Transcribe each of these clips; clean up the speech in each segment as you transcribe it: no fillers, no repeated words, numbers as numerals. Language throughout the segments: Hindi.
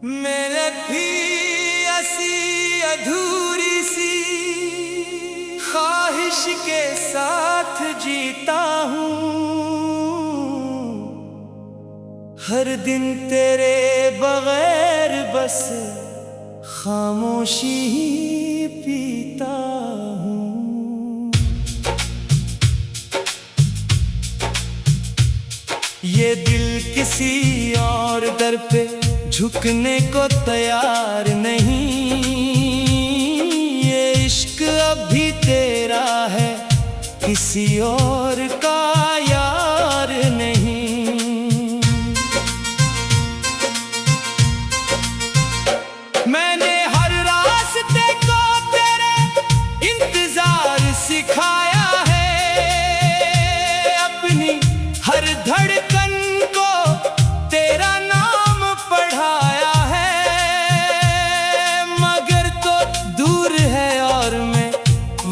मेरे भी ऐसी अधूरी सी ख्वाहिश के साथ जीता हूँ। हर दिन तेरे बगैर बस खामोशी ही पीता हूँ। ये दिल किसी और दर पे झुकने को तैयार नहीं। ये इश्क अभी तेरा है, किसी और का यार नहीं। मैंने हर रास्ते को तेरे इंतजार सिखाया है, अपनी हर धड़कन को तेरा नाम पढ़ाया है। मगर तो दूर है और मैं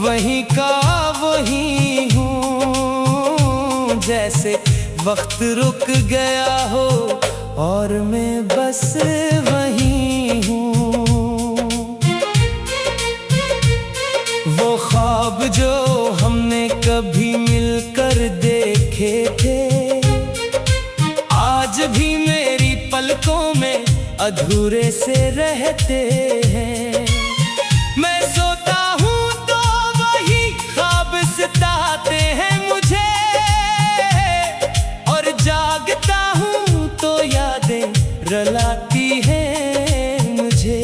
वहीं का वहीं हूँ। जैसे वक्त रुक गया हो और मैं बस वहीं हूँ। वो ख्वाब जो हमने कभी मिलकर देखे थे, आज भी मेरी पलकों में अधूरे से रहते हैं। मैं सोता हूँ तो वही ख्वाब सताते हैं मुझे, और जागता हूँ तो यादें रुलाती हैं मुझे।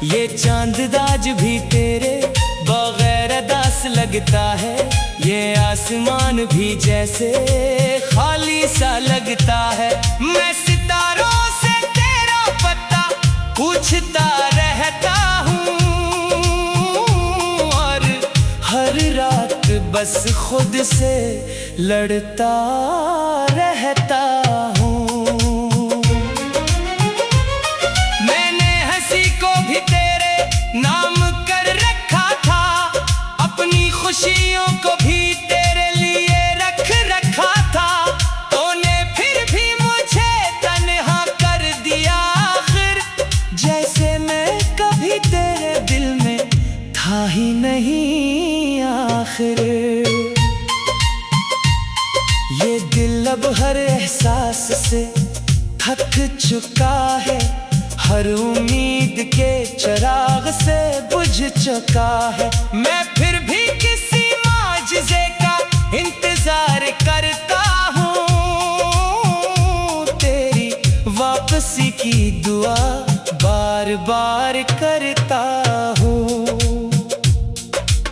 ये चांद आज भी तेरे बगैर अदास लगता है, ये आसमान भी जैसे खाली सा लगता है। मैं सितारों से तेरा पता पूछता रहता हूँ, और हर रात बस खुद से लड़ता रहता हूँ। मैंने हंसी को भी तेरे नाम कर रखा था, अपनी खुशियों को भी तेरे लिए रख रखा था। तूने फिर भी मुझे तन्हा कर दिया आखिर, जैसे मैं कभी तेरे दिल में था ही नहीं आखिर। ये दिल अब हर एहसास से थक चुका है, हर उम्मीद के चिराग से बुझ चुका है। मैं फिर भी किसी माजिज़े का इंतजार करता हूँ, तेरी वापसी की दुआ बार बार करता हूँ।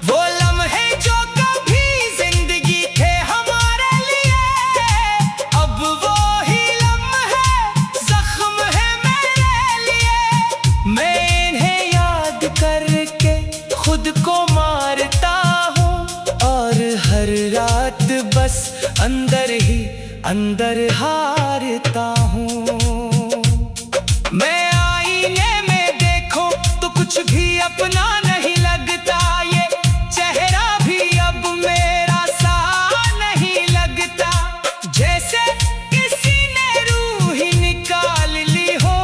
वो लम्हे जो कभी जिंदगी थे हमारे लिए, अब वो ही लम्हे जख्म है मेरे लिए। मैं इन्हें याद करके खुद को मारता हूँ, और हर रात बस अंदर ही अंदर हारता हूँ। मैं आईने में देखूं तो कुछ भी अपना नहीं लगता, ये चेहरा भी अब मेरा सा नहीं लगता। जैसे किसी ने रूह ही निकाल ली हो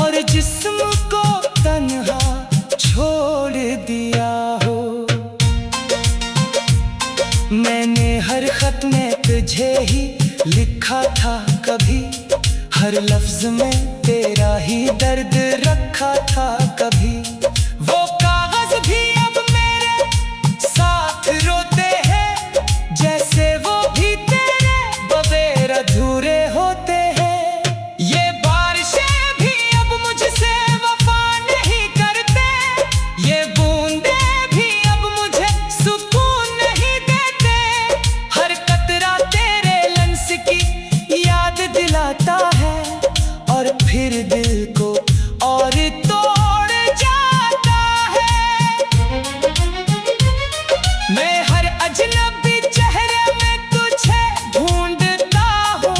और जिस्म को तन्हा छोड़ दिया हो। मैंने हर खत में तुझे ही लिखा था कभी, हर लफ्ज में तेरा ही दर्द रखा था कभी। वो कागज भी अब मेरे साथ रोते हैं, जैसे वो भी तेरे बगैर अधूरे होते हैं। ये बारिशें भी अब मुझसे वफा नहीं करते, ये बूंदे भी अब मुझे सुकून नहीं देते। हर कतरा तेरे लंस की याद दिलाता है, और फिर दिल को और तोड़ जाता है। मैं हर अजनबी चेहरे में तुझे ढूंढता हूँ,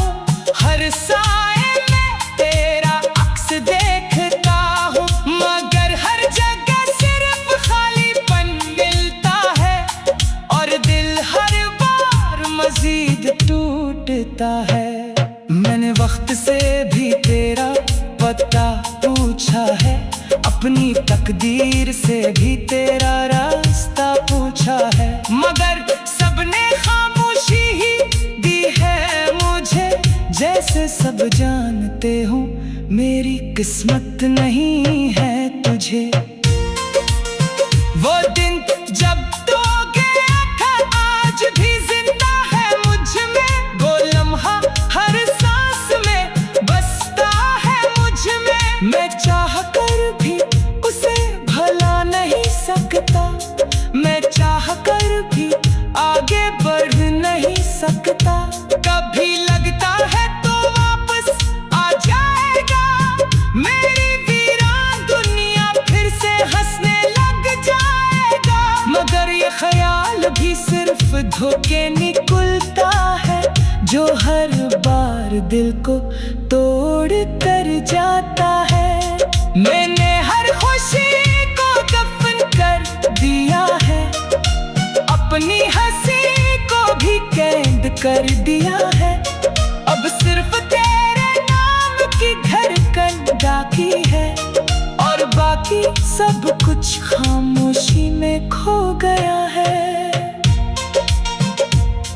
हर साए में तेरा अक्स देखता हूँ। मगर हर जगह सिर्फ खालीपन मिलता है, और दिल हर बार मजीद टूटता है। मैंने वक्त से भी तेरा पता पूछा है, अपनी तकदीर से भी तेरा रास्ता पूछा है, मगर सबने खामोशी ही दी है मुझे। जैसे सब जानते हो मेरी किस्मत नहीं है तुझे। वो दिन जब तो गया था आज भी जिंदा है मुझ में, वो लम्हा हर सांस में बसता है मुझ में। मैं चाह कर भी उसे भला नहीं सकता, मैं चाह कर भी आगे बढ़ नहीं सकता। कभी लगता है तो वापस आ जाएगा, मेरी वीरान दुनिया फिर से हंसने लग जाएगा। मगर ये ख्याल भी सिर्फ धोखे निकलता है, जो हर बार दिल को तोड़ कर जाता है। मैंने हर खुशी को दफन कर दिया है, अपनी हंसी को भी कैद कर दिया है। अब सिर्फ तेरे नाम की धड़कन बाकी है, और बाकी सब कुछ खामोशी में खो गया है।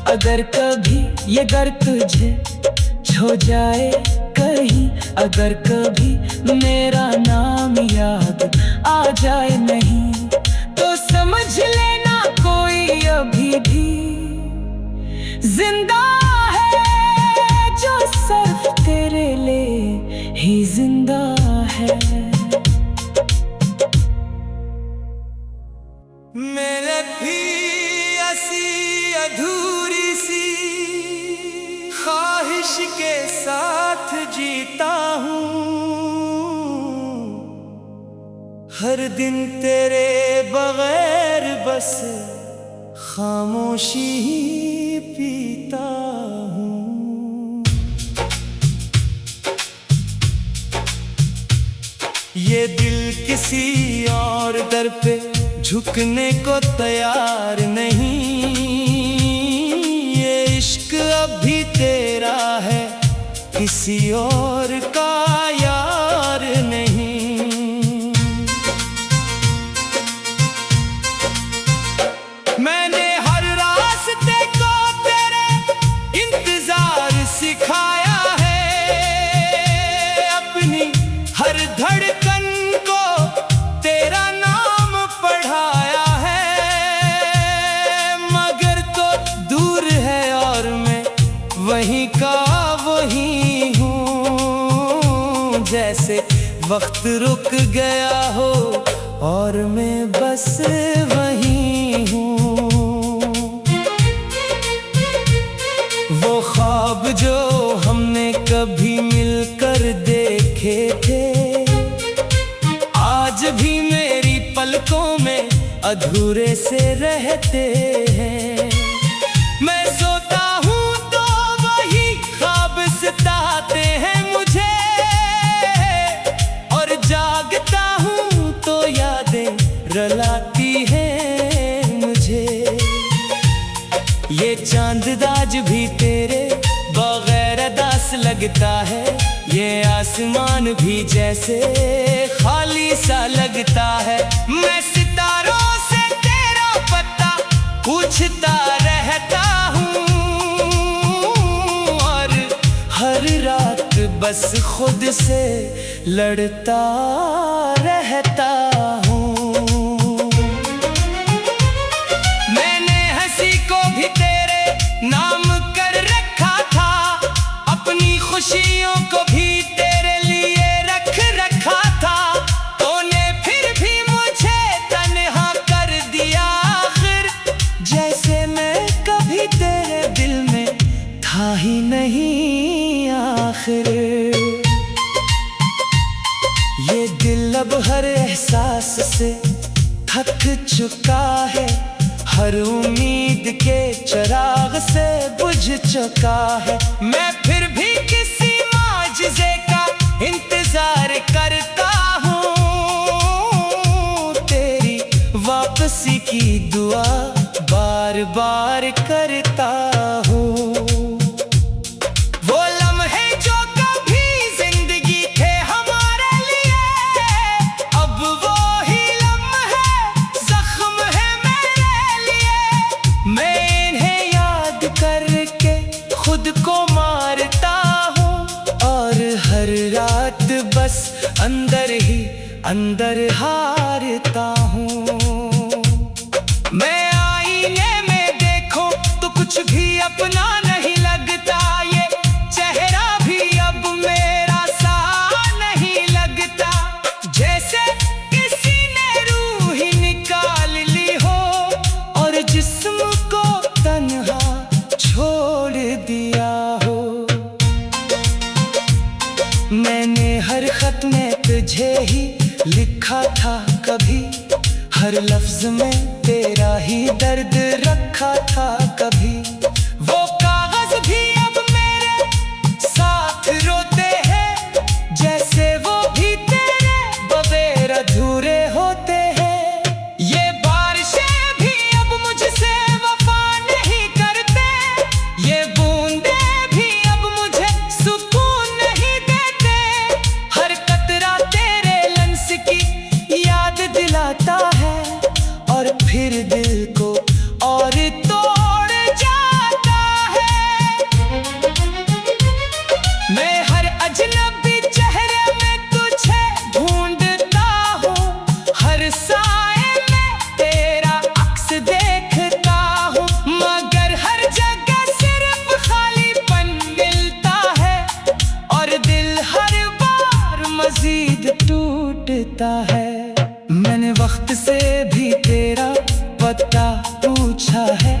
अगर कभी ये घर तुझे छो जाए कहीं, अगर कभी मेरा नाम याद आ जाए नहीं, तो समझ लेना कोई अभी भी जिंदा है, जो सिर्फ तेरे लिए ही जिंदा है। मेहनत भी ऐसी अधूरी सी ख्वाहिश के साथ जीता हूँ, हर दिन तेरे बगैर बस खामोशी ही पीता हूँ। ये दिल किसी और दर पे झुकने को तैयार नहीं, ये इश्क अब भी तेरा है, किसी और का यार नहीं। मैंने हर रास्ते को तेरे इंतजार सिखाया है, अपनी हर धड़कन को तेरा नाम पढ़ाया है। मगर तो दूर है और मैं वहीं का वहीं हूँ, जैसे वक्त रुक गया हो और मैं बस वहीं हूँ। वो ख्वाब जो हमने कभी मिलकर देखे थे, आज भी मेरी पलकों में अधूरे से रहते हैं। मैं सोता हूँ तो वही ख्वाब सताते हैं मुझे, और जागता हूँ तो यादें रुलाती हैं मुझे। ये चांद आज भी तेरे बगैर अदास लगता है, ये आसमान भी जैसे खाली सा लगता है। मैं सितारों से तेरा पता पूछता रहता हूँ, और हर रात बस खुद से लड़ता रहता हूँ। मैंने हंसी को भी तेरे नाम कर रखा था, अपनी खुशियों को भी तेरे लिए रख रखा था। तूने फिर भी मुझे तन्हा कर दिया आखिर, जैसे मैं कभी तेरे दिल में था ही नहीं आखिर। ये दिल अब हर एहसास से थक चुका है, हर उम्मीद के चिराग से बुझ चुका है। मैं फिर भी किसी माजिज़े का इंतजार करता हूँ, तेरी वापसी की दुआ बार बार करता हूँ। वो लम्हे जो कभी जिंदगी थे हमारे, बस अंदर ही अंदर हारता हूँ। मैं आईने में देखूं तो कुछ भी अपना नहीं लगता, ये चेहरा भी अब मेरा सा नहीं लगता। जैसे किसी ने रूह ही निकाल ली हो और जिस्म को तन्हा छोड़ दिया हो। मैंने हर खत में तुझे ही लिखा था कभी, हर लफ्ज में तेरा ही दर्द रखा था कभी। वो कागज भी अब मेरे साथ रोते हैं, जैसे वो भी तेरे बगैर अधूरे होते हैं। ये बारिशें भी अब मुझसे वफा नहीं करते, ये बूंदे भी अब मुझे सुकून नहीं देते। हर कतरा तेरे लंस की याद दिलाता है और फिर दिल को और तोड़ जाता है। मैं हर अजनबी चेहरे में तुझे ढूंढता हूँ, हर साए में तेरा अक्स देखता हूँ, मगर हर जगह सिर्फ खालीपन मिलता है और दिल हर बार मजीद टूटता है। मैंने वक्त से भी तेरा पता पूछा है,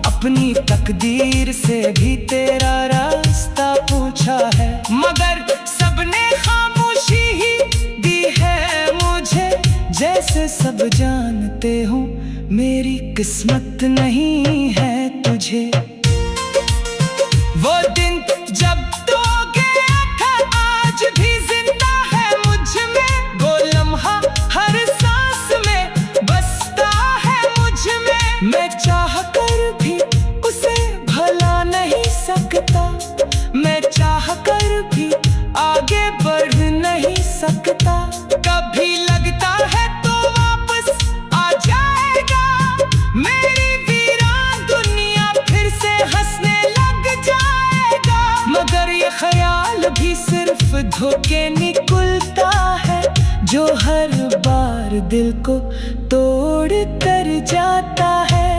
अपनी तकदीर से भी तेरा रास्ता पूछा है, मगर सबने खामोशी ही दी है मुझे। जैसे सब जानते हो मेरी किस्मत नहीं है तुझे। वो दिन जब तो गया था आज भी जिंदा है मुझ में, वो लम्हा हर सांस में बसता है मुझ में। मैं चाह कर भी उसे भला नहीं सकता, मैं चाह कर भी आगे बढ़ नहीं सकता। कभी लगता है तो वापस आ जाएगा, मेरी वीरान दुनिया फिर से हंसने लग जाएगा, मगर ये ख्याल भी सिर्फ धोखे निकलता है जो हर बार दिल को तोड़ कर जाता है।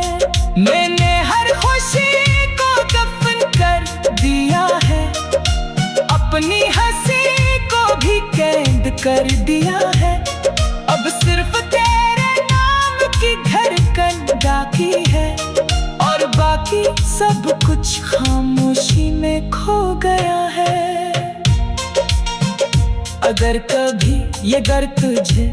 मैंने हर खुशी को दफन कर दिया है, अपनी हंसी को भी कैद कर दिया है। अब सिर्फ तेरे नाम की धड़कन बाकी है और बाकी सब कुछ खामोशी में खो गया है। अगर कभी ये घर तुझे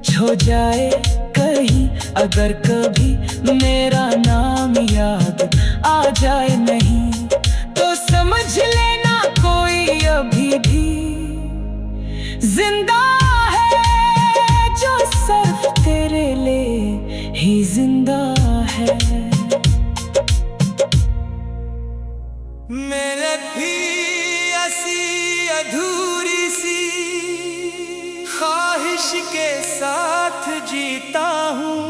छो जाए कहीं, अगर कभी मेरा नाम याद आ जाए नहीं, तो समझ लेना कोई अभी भी जिंदा है, जो सिर्फ तेरे लिए ही जिंदा है। मेरे भी ऐसी अधूरी सी ख्वाहिश के साथ जीता हूँ,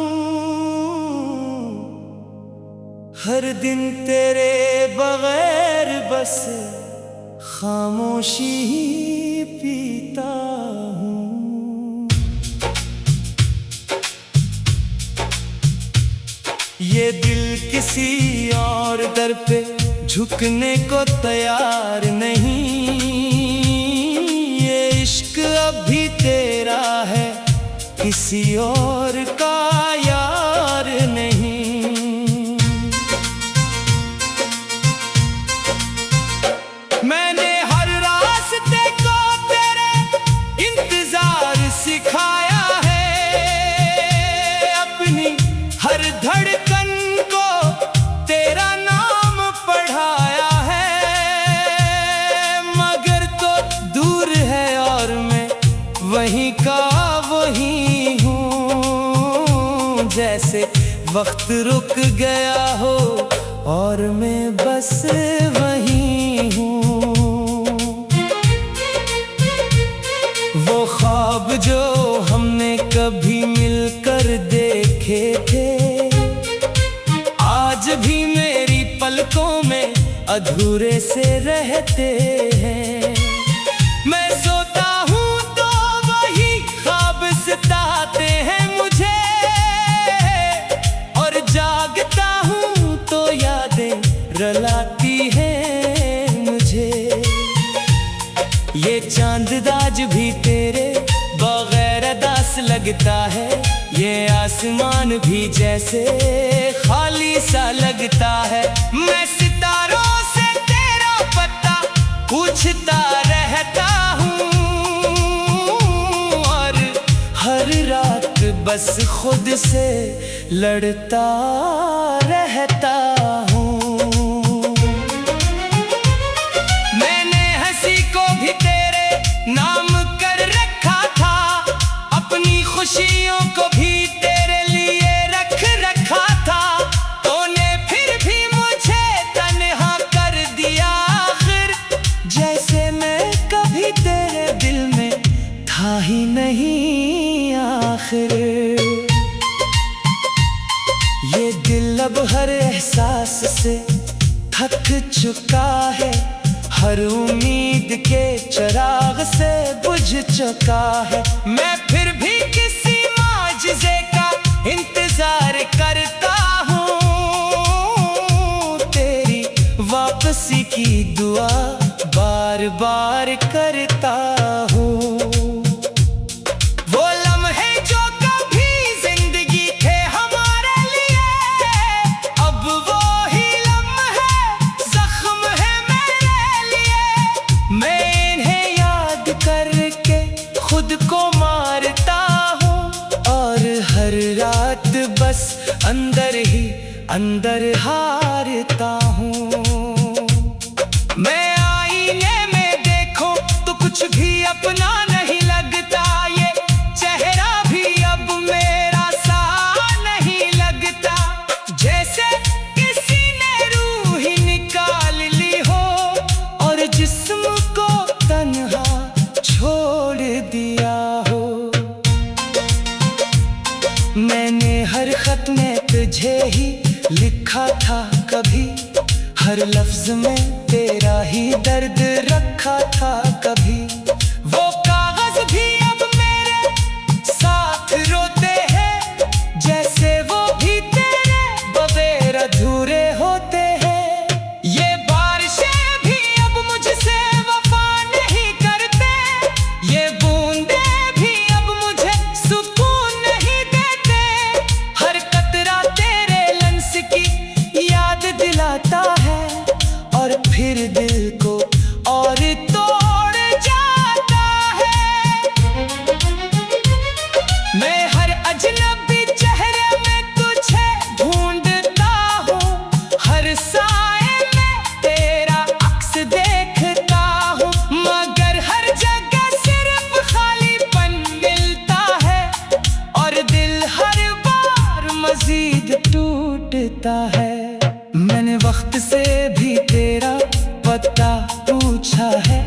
हर दिन तेरे बगैर बस खामोशी ही पीता हूँ। ये दिल किसी और दर पे झुकने को तैयार नहीं, ये इश्क अभी तेरा है किसी और का यार नहीं। मैंने हर रास्ते को तेरे इंतजार सिखाया है, अपनी हर धड़कन को तेरा नाम पढ़ाया है, मगर तो दूर है और मैं वहीं का वहीं हूँ। जैसे वक्त रुक गया हो और मैं बस वहीं हूँ। वो ख्वाब जो हमने कभी मिलकर देखे थे, आज भी मेरी पलकों में अधूरे से रहते हैं। मैं सोता हूँ ये चांद आज भी तेरे बगैर अदास लगता है। ये आसमान भी जैसे खाली सा लगता है। मैं सितारों से तेरा पता पूछता रहता हूँ, और हर रात बस खुद से लड़ता रहता हूँ। मैंने हंसी को भी तेरे नाम कर रखा था, अपनी खुशियों को भी तेरे लिए रख रखा था। तूने फिर भी मुझे तन्हा कर दिया आखिर, जैसे मैं कभी तेरे दिल में था ही नहीं आखिर। ये दिल अब हर एहसास से थक चुका है, हर उम्मीद के चिराग से बुझ चुका है। मैं फिर भी किसी माजिज़े का इंतजार करता हूँ, तेरी वापसी की दुआ बार बार करता हूँ। वो लम्हे जो कभी जिंदगी थे हमारे लिए, अब वो ही लम्हे जख्म है मेरे लिए। मैं इन्हें याद करके खुद को मारता हूँ, और हर रात बस अंदर ही अंदर हारता हूँ। मैं आईने में देखूं तो कुछ भी अपना नहीं लगता, ये चेहरा भी अब मेरा सा नहीं लगता। जैसे किसी ने रूह ही निकाल ली हो, और जिस्म को तन्हा छोड़ दिया हो। मैंने हर खत में तुझे ही लिखा था कभी, हर लफ्ज में तेरा ही दर्द रखा था कभी। वो कागज भी अब मेरे साथ रोते हैं, जैसे वो भी तेरे बगैर अधूरे होते हैं। ये बारिशें भी अब मुझसे वफा नहीं करते, ये बूंदे भी अब मुझे सुकून नहीं देते। हर कतरा तेरे लंस की याद दिलाता है, और फिर दिल को और तोड़ जाता है। मैं हर अजनबी चेहरे में तुझे ढूंढता हूँ, हर साए में तेरा अक्स देखता हूँ, मगर हर जगह सिर्फ खालीपन मिलता है, और दिल हर बार मजीद टूटता है। मैंने वक्त से भी तेरा पता पूछा है,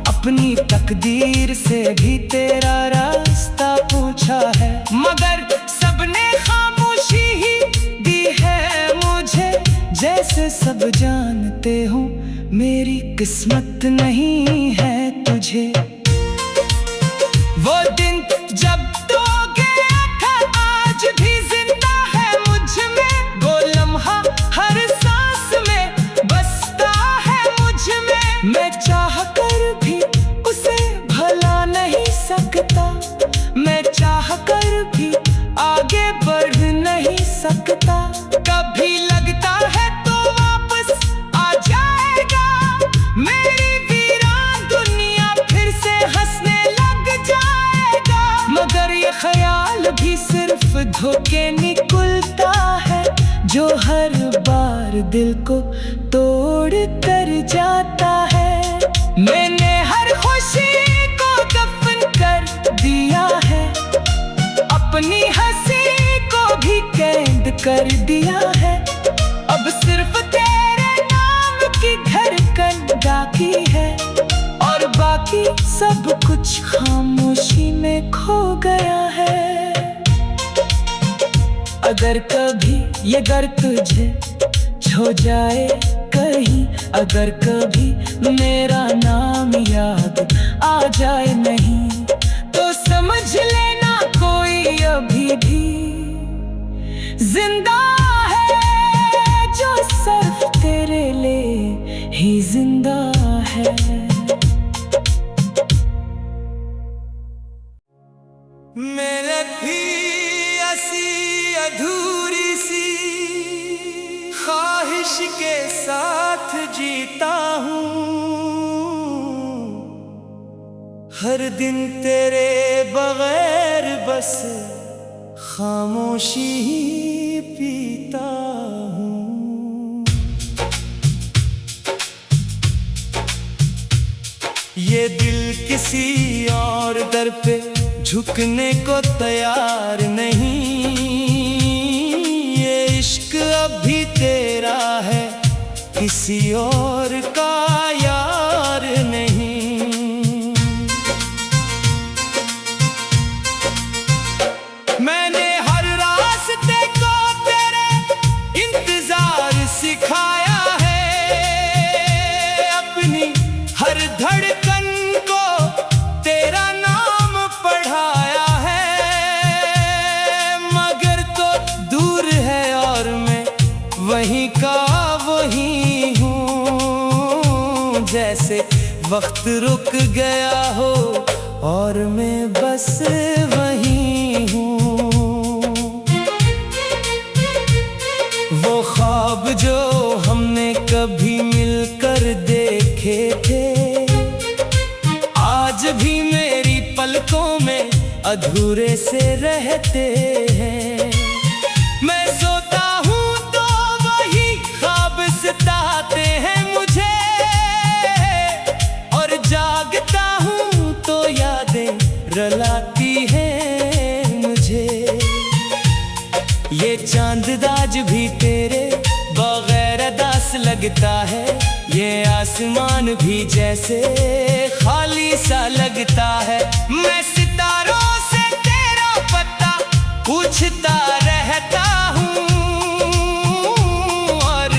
अपनी तकदीर से भी तेरा रास्ता पूछा है, मगर सबने खामोशी ही दी है मुझे। जैसे सब जानते हो मेरी किस्मत नहीं है तुझे। वो दिन जब तो गया था आज भी जिंदा है मुझ में, वो लम्हा हर सांस में बसता है मुझ में। मैं चाह कर भी उसे भला नहीं सकता, मैं चाह कर भी आगे बढ़ नहीं सकता। कभी लगता है तो वापस आ जाएगा, मेरी वीरान दुनिया फिर से हंसने लग जाएगा। मगर ये ख्याल भी सिर्फ धोखे निकलता है, जो हर बार दिल को तोड़ कर जाता है। मैंने हर खुशी को दफन कर दिया है, अपनी हंसी को भी कैद कर दिया है। अब सिर्फ तेरे नाम की धड़कन बाकी है, और बाकी सब कुछ खामोशी में खो गया है। अगर कभी ये घर तुझे छो जाए कहीं, अगर कभी मेरा नाम याद आ जाए नहीं, तो समझ लेना कोई अभी भी जिंदा है, जो सिर्फ तेरे लिए ही जिंदा है। मेहनत भी ऐसी अधूरी सी ख्वाहिश के साथ जीता हूँ। हर दिन तेरे बगैर बस खामोशी ही पीता हूँ। ये दिल किसी और दर पे झुकने को तैयार नहीं। ये इश्क अब भी तेरा है, किसी और का यार नहीं। मैंने हर रास्ते को तेरे इंतजार सिखाया है, अपनी हर धड़कन को तेरा नाम पढ़ाया है। मगर तो दूर है और मैं वहीं का वहीं हूँ, जैसे वक्त रुक गया हो और मैं बस वहीं हूँ। वो ख्वाब जो हमने कभी मिलकर देखे थे, आज भी मेरी पलकों में अधूरे से रहते हैं। मैं सोता हूँ तो वही ख्वाब सताते हैं मुझे, और जागता हूँ तो यादें रुलाती हैं मुझे। ये चांद आज भी तेरे बगैर अदास लगता है, ये आसमान भी जैसे खाली सा लगता है। मैं सितारों से तेरा पता पूछता रहता हूँ, और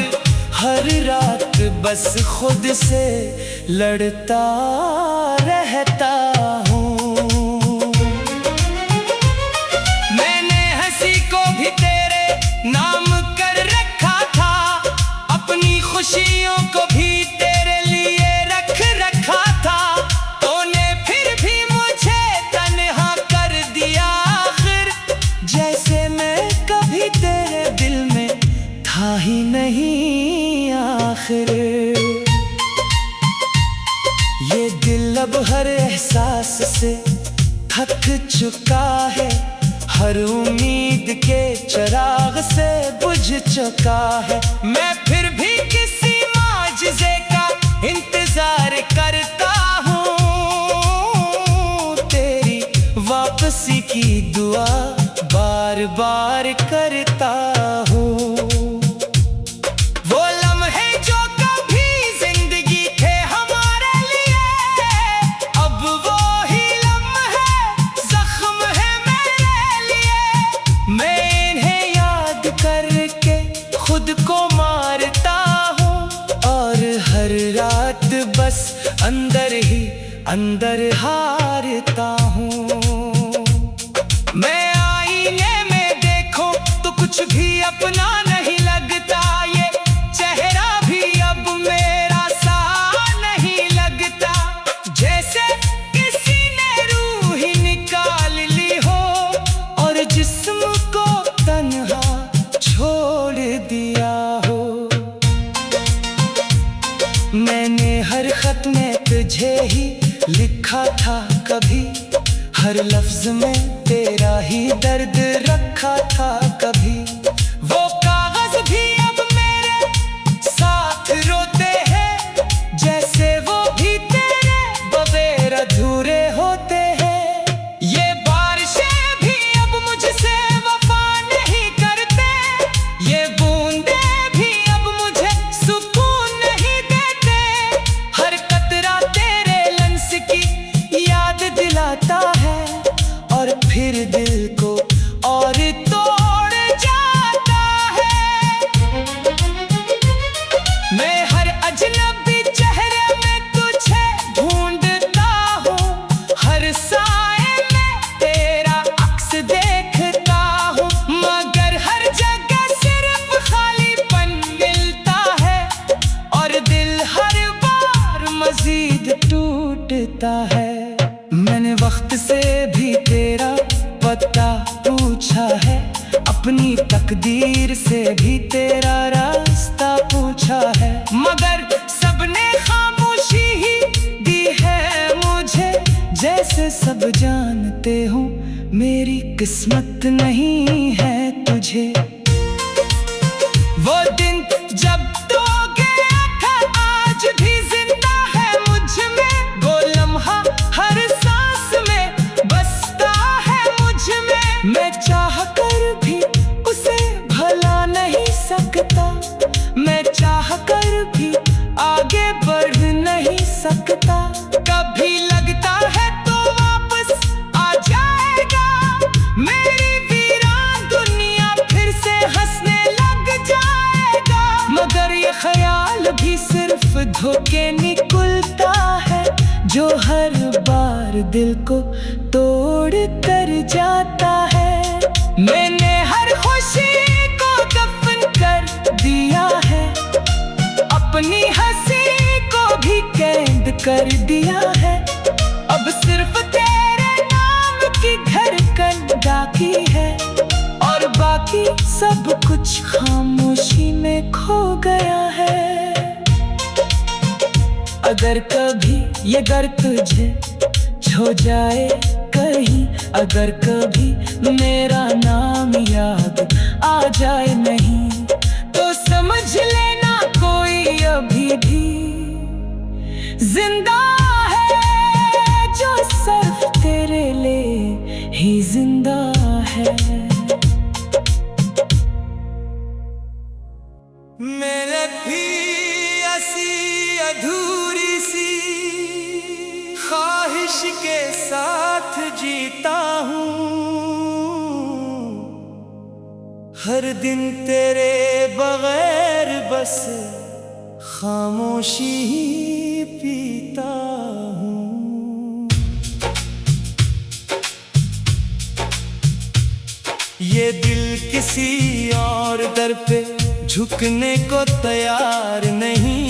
हर रात बस खुद से लड़ता रहता हूँ। मैंने हंसी को भी तेरे नाम कर रखा था, अपनी खुशियों को भी तेरे लिए रख रखा था। तूने फिर भी मुझे तन्हा कर दिया आखिर, जैसे मैं कभी तेरे दिल में था ही नहीं आखिर। ये दिल अब हर एहसास से थक चुका है, हर उम्मीद के चिराग से बुझ चुका है। मैं फिर भी किसी माजिज़े का इंतजार करता हूँ, तेरी वापसी की दुआ बार बार करता हूँ। वो लम्हे जो कभी जिंदगी थे हमारे लिए, अब वो ही लम्हे जख्म है मेरे लिए। मैं इन्हें याद करके खुद को मारता हूँ, और हर रात बस अंदर ही अंदर हारता हूँ। मैं आईने में देखूं तो कुछ भी अपना नहीं लगता, ये चेहरा भी अब मेरा सा नहीं लगता। जैसे किसी ने रूह ही निकाल ली हो और जिस्म को तन्हा छोड़ दिया हो। मैंने हर खत में तुझे ही लिखा था कभी, हर लफ्ज में तेरा ही दर्द रखा था कभी। वो कागज भी अब मेरे साथ रोते हैं, जैसे वो भी तेरे बगैर अधूरे होते हैं। ये बारिशें भी अब मुझसे वफा नहीं करते, ये बूंदे भी अब मुझे सुकून नहीं देते। हर कतरा तेरे लंस की याद दिलाता है, और फिर दिल को और तोड़ जाता है। मैं हर अजनबी चेहरे में तुझे ढूंढता हूँ, हर साए में तेरा अक्स देखता हूँ। मगर हर जगह सिर्फ खालीपन मिलता है, और दिल हर बार मजीद टूटता है। मैंने मैंने वक्त से भी तेरा पता पूछा है, अपनी तकदीर से भी तेरा रास्ता पूछा है, मगर सबने खामोशी ही दी है मुझे। जैसे सब जानते हो मेरी किस्मत नहीं है तुझे। वो दिन जब तो गया था आज भी जिंदा है मुझ में, वो लम्हा हर सांस में बसता है मुझ में। मैं चाह कर भी उसे भला नहीं सकता, मैं चाह कर भी आगे बढ़ नहीं सकता। कभी लगता है तो वापस आ जाएगा, मेरी वीरान दुनिया फिर से हंसने लग जाएगा। मगर ये ख्याल भी सिर्फ धोखे निकलता है, जो हर बार दिल को तोड़ कर जाता है। मैंने हर खुशी को दफन कर दिया है, अपनी हंसी को भी कैद कर दिया है। अब सिर्फ तेरे नाम की धड़कन बाकी है, और बाकी सब कुछ खामोशी में खो गया है। अगर कभी ये घर तुझे छो जाए कहीं, अगर कभी मेरा नाम याद आ जाए नहीं, तो समझ लेना कोई अभी भी जिंदा है, जो सिर्फ तेरे लिए ही जिंदा है। मेरे भी ऐसी अधूरी सी ख्वाहिश के साथ जीता हूँ, हर दिन तेरे बगैर बस खामोशी ही पीता हूँ। ये दिल किसी और दर पे झुकने को तैयार नहीं,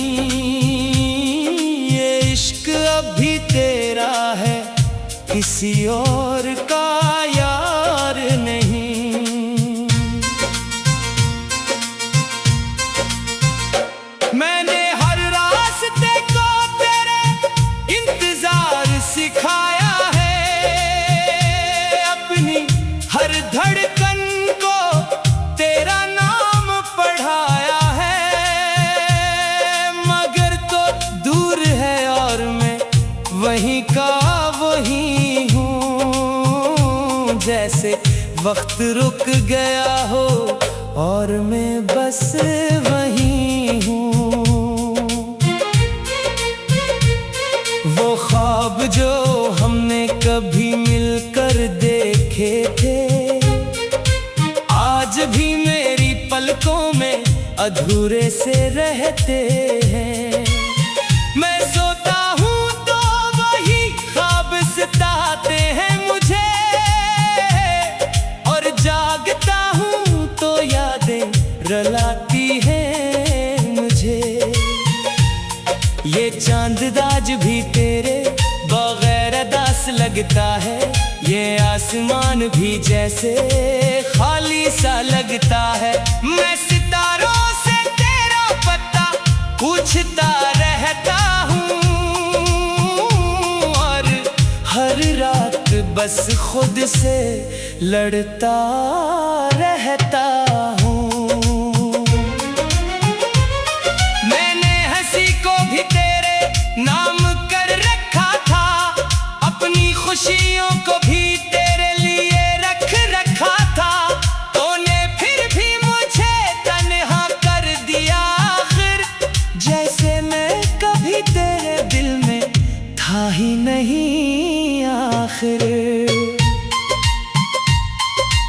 ये इश्क अभी तेरा है, किसी और का यार नहीं। मैंने हर रास्ते को तेरे इंतजार सिखाया है, अपनी हर धड़कन को तेरा नाम पढ़ाया है। मगर तो दूर है और मैं वहीं का वहीं हूँ, जैसे वक्त रुक गया हो और मैं बस वहीं हूँ। वो ख्वाब जो हमने कभी मिलकर देखे थे, आज भी मेरी पलकों में अधूरे से रहते हैं। मैं सोता हूँ तो वही ख्वाब सताते हैं मुझे, और जागता हूँ तो यादें रुलाती हैं मुझे। ये चांद आज भी तेरे बगैर अदास लगता है, ये आसमान भी जैसे खाली सा लगता है। मैं सितारों से तेरा पता पूछता रहता हूँ, और हर रात बस खुद से लड़ता रहता हूँ। मैंने हंसी को भी तेरे नाम कर रखा था, अपनी खुशियों को भी तेरे लिए रख रखा था। तूने फिर भी मुझे तन्हा कर दिया आखिर, जैसे मैं कभी तेरे दिल में था ही नहीं आखिर।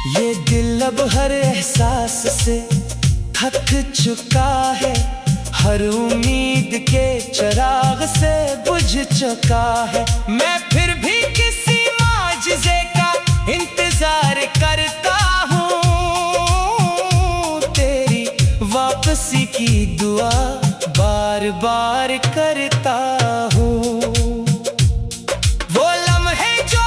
ये दिल अब हर एहसास से थक चुका है, हर उम्मीद के चिराग से बुझ चुका है। मैं फिर भी किसी माजिज़े का इंतजार करता हूँ, तेरी वापसी की दुआ बार बार करता हूँ। वो लम्हे जो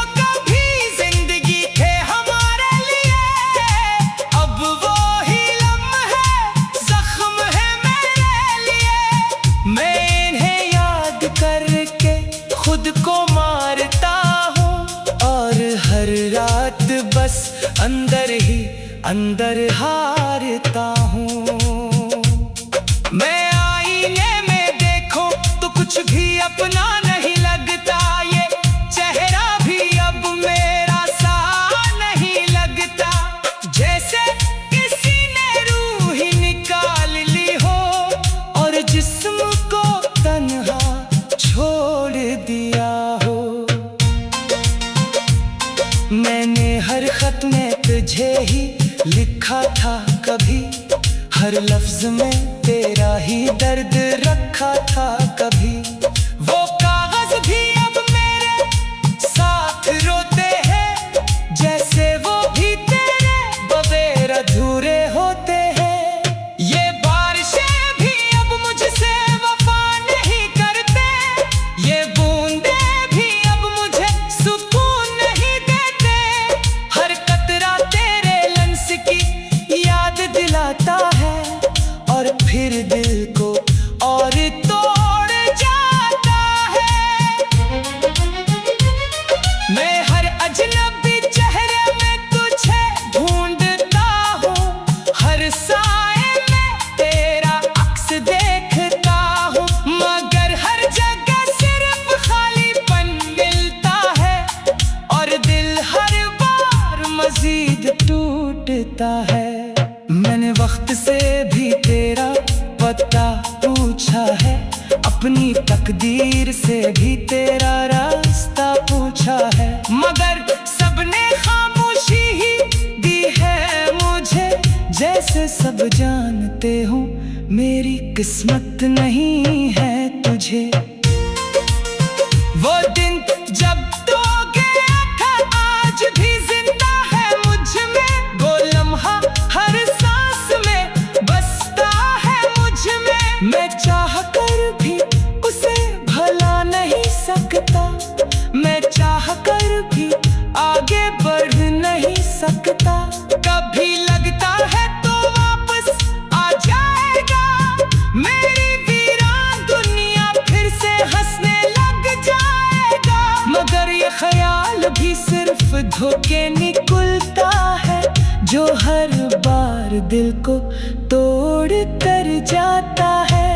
चाहत बस अंदर ही अंदर हारता हूँ। मैं आईने में देखूं तो कुछ भी अपना नहीं लगता, ये चेहरा भी अब मेरा सा नहीं लगता। जैसे किसी ने रूह ही निकाल ली हो और जिस्म को तन्हा छोड़ दिया हो। मैंने हर खत में तुझे ही लिखा था कभी, हर लफ्ज में तेरा ही दर्द रखा था कभी। वो कागज भी अब मेरे साथ रोते हैं, जैसे वो भी तेरे बगैर अधूरे होते हैं। ये बारिशें भी अब मुझसे वफा नहीं करते, ये बूंदे भी अब मुझे सुकून नहीं देते। हर कतरा तेरे लंस की याद दिलाता है और फिर दिल को और तोड़ जाता है। मैं हर अजनबी चेहरे में तुझे ढूंढता हूँ, हर साए में तेरा अक्स देखता हूँ, मगर हर जगह सिर्फ खालीपन मिलता है और दिल हर बार मजीद टूटता है। मैंने वक्त से भी तेरा पता पूछा है, अपनी तकदीर से भी तेरा रास्ता पूछा है, मगर सबने खामोशी ही दी है मुझे। जैसे सब जानते हो मेरी किस्मत नहीं है तुझे। वो दिन जब तो गया था आज भी जिंदा है मुझ में, वो लम्हा हर मैं चाह कर भी उसे भला नहीं सकता, मैं चाह कर भी आगे बढ़ नहीं सकता। कभी लगता है तो वापस आ जाएगा, मेरी वीरान दुनिया फिर से हंसने लग जाएगा, मगर ये ख्याल भी सिर्फ धोखे निकलता है, जो हर बार दिल को तोड़ कर जाता है।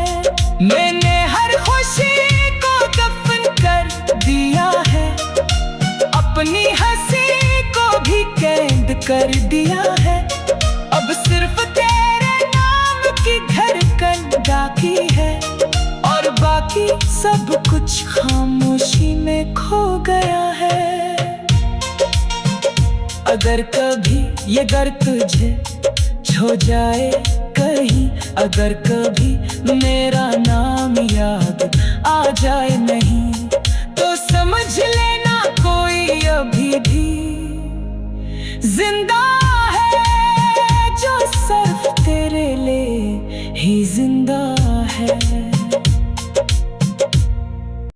मैंने हर खुशी को दफन कर दिया है, अपनी हंसी को भी कैद कर दिया है। अब सिर्फ तेरे नाम की धड़कन बाकी है और बाकी सब कुछ खामोशी में खो गया है। अगर कभी ये घर तुझे छो जाए कहीं, अगर कभी मेरा नाम याद आ जाए नहीं, तो समझ लेना कोई अभी भी जिंदा है, जो सिर्फ तेरे लिए ही जिंदा है।